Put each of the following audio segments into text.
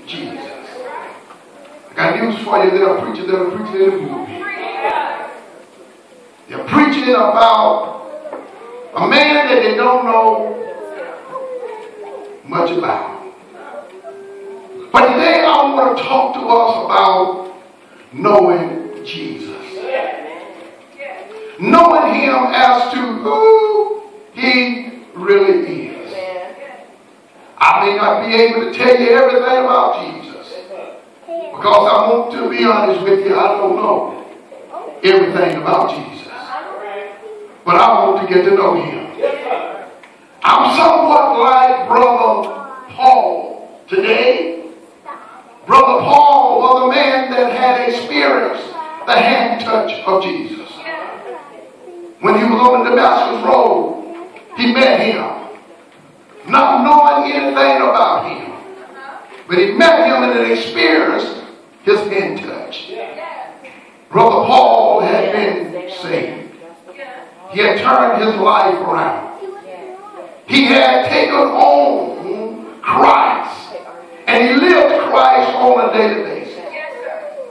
Jesus. I got news for you. There are preachers that are preaching in the movie. They're preaching about a man that they don't know much about. But today I want to talk to us about knowing Jesus. Knowing him as to who he really is. I may not be able to tell you everything about Jesus, because I want to be honest with you, I don't know everything about Jesus. But I want to get to know him. I'm somewhat like Brother Paul today. Brother Paul was a man that had experienced the hand touch of Jesus. When he was on the Damascus road, he met him, not knowing anything about him. But he met him and experienced his hand touch. Brother Paul had been saved. He had turned his life around. He had taken on Christ. And he lived Christ on a daily basis.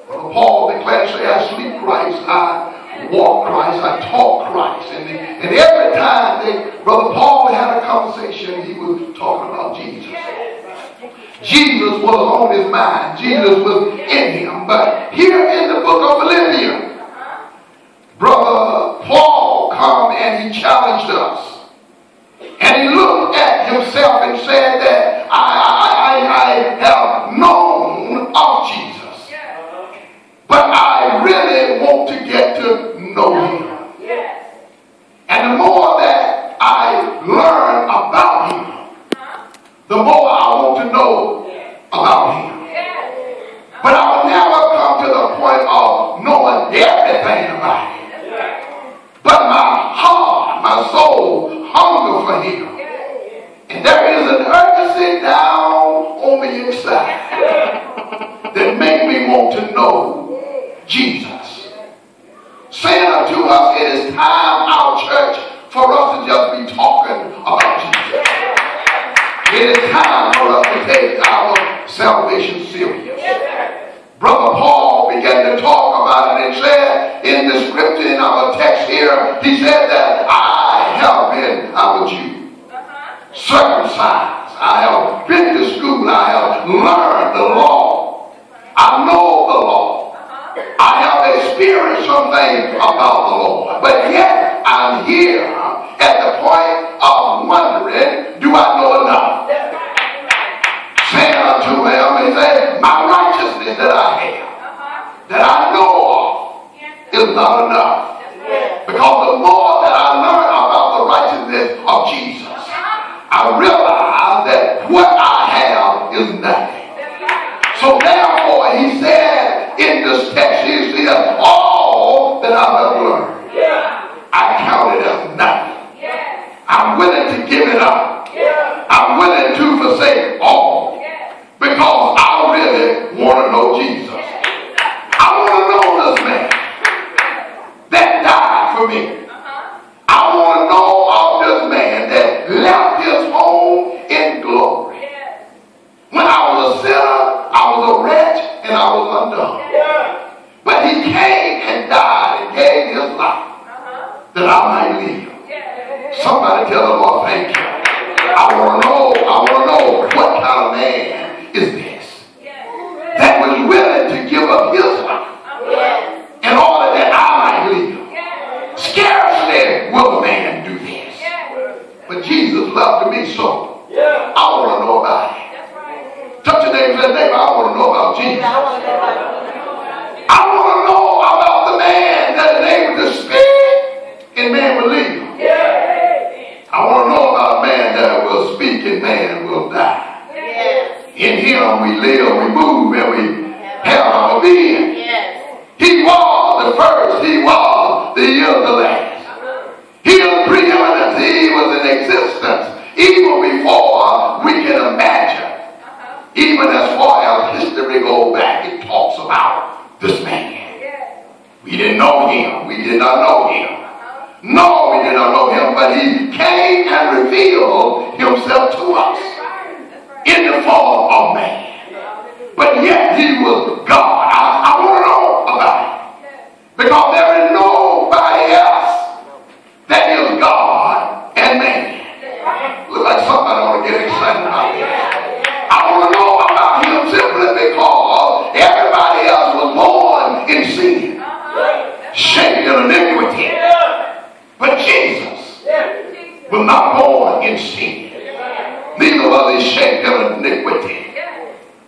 Brother Paul declared, say, I sleep Christ, I walk Christ, I talk Christ. And every time Brother Paul had a conversation, he was talking about Jesus. Jesus was on his mind. Jesus was in him. But here in the book of Philippians, Brother Paul come and he challenged us. And he looked at himself and said that I have known of Jesus. But I really want to get to know him. And the more that I learn about him, the more I want to know about him. But I will never come to the point of knowing everything about him. But my heart, my soul, hunger for him. And there is an urgency down on the inside that make me want to know Jesus. Saying unto us, it is time, our church, for us to just be talking about Jesus. It is time for us to take our salvation serious. Brother Paul began to talk about it and said in the scripture, in our text here, he said that I have been a Jew, circumcised. I have been to school. I have learned the law. I know the law. I have experienced something about the Lord. But yet I'm here at the point of wondering, do I know enough? Saying unto him, he said, my righteousness that I have, that I know of, is not enough. Because the more that I learn about the righteousness of Jesus, I realize that what I have is nothing. So therefore, he said in this text, he said, all that I have learned, I count it as nothing. I'm willing to give it up. I'm willing to forsake all. Because I really want to know Jesus. I want to know this man that died for me. I want to know of this man that left his home in glory. When I was a sinner, I was a wretch, and I was undone. But he came and died and gave his life that I might live. Somebody tell the Lord, thank you. I want to know what kind of man is this that was willing to give up his life in order that I might live. Scarcely will a man do this. But Jesus loved me so. I want to know about it. Touch your neighbor and say, neighbor, I want to know about Jesus. I want to know about the man that is able to speak and man will live. I want to know about a man that will speak and man will die. In him we live, we move, and we have our being. He was the first, he was the last. He was preeminent, he was in existence even before we can imagine. Even as far as history goes back, it talks about this man. We didn't know him, we did not know him. No, we did not know him, but he came and revealed himself to us in the form of man. in sin, shaped in iniquity. But Jesus was not born in sin. Neither was he shaped in iniquity.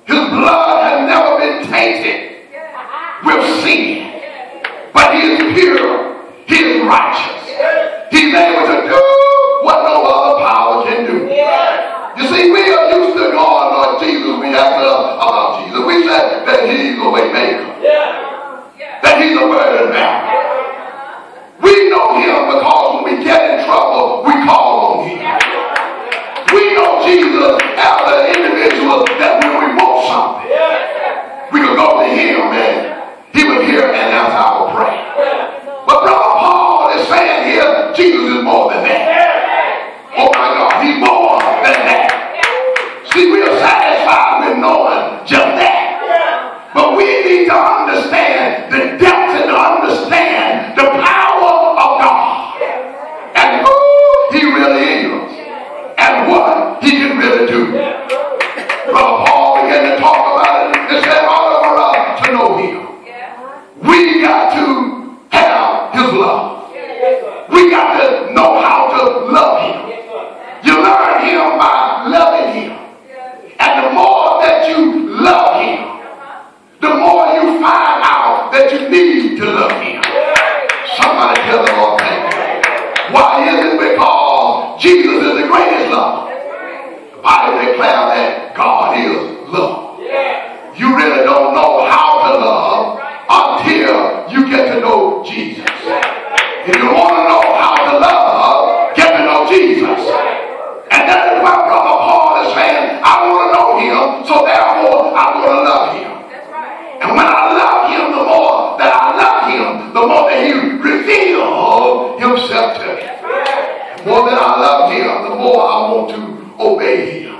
His blood had never been tainted with sin. But he is pure. He is righteous. He's able to do what no other power can do. You see, we are used to going, Lord Jesus, we ask about Jesus. We said that he's a way maker. That he's a burden bearer. We know him because when we get in trouble, we call on him. We know Jesus as an individual that when we want something, we can go to him and he will hear and answer our prayer. But Brother Paul is saying here, Jesus is more than that. Oh my God, he's more than that. See, we are satisfied with knowing just that. But we need to understand the depth and understand the power of God and who he really is and what he can really do. Brother Paul began to talk about it and said, in order for us to know him, we got to have his love. We got to know how to love him. You learn him by loving him. And the more that you love him, the more you find out that you need to love him. Somebody tell the Lord thank you. Why is it? Because Jesus is the greatest love. The Bible declares that God is love. You really don't know how to love until you get to know Jesus. If you want to know how to love, get to know Jesus. And that is why Brother Paul is saying, I want to know him, so therefore I'm going to love him. And when I love him, the more that I love him, the more that he reveals himself to me. The more that I love him, the more I want to obey him.